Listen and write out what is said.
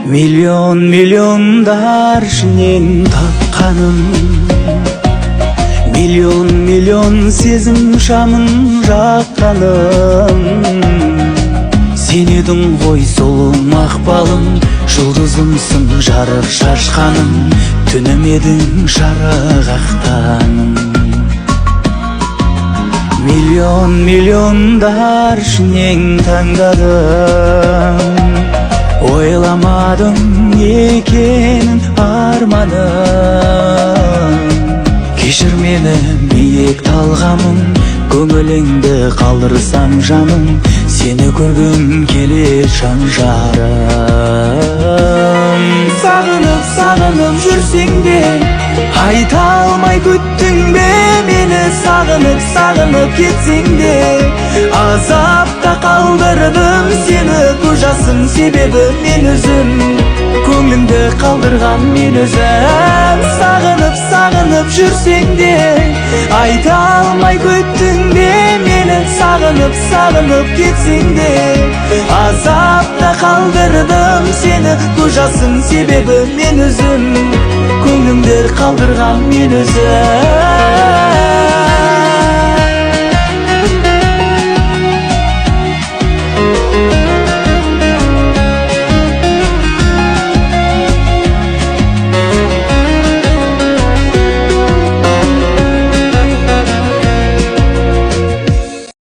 Миллион миллиондар ішінен тапқаным, миллион сезім шамын жаққаным. Сен едің ғой сұлу мақпалым, жұлдызымсың жарық шашқаным, түнім едің жарық ақтаным. Миллиондар ішінен таңдадым, ойламадым екенін арманым. Кешір мені биік талғамым, көңіліңді қалдырсам жаным, сені көргім келер жан жарым. Сағынып жүрсең де, айта алмай күттің бе мені? Сағынып кетсең де, азапта қалдырдым сені. Көз жасым себебі мен өзім, көңілімді қалдырған мен өзім. Сағынып жүрсең де, айта алмай күттің бе мені? Сағынып кетсең де, азапта қалдырдым сені. Көз жасым себебі мен өзім, көңілімді қалдырған мен өзім.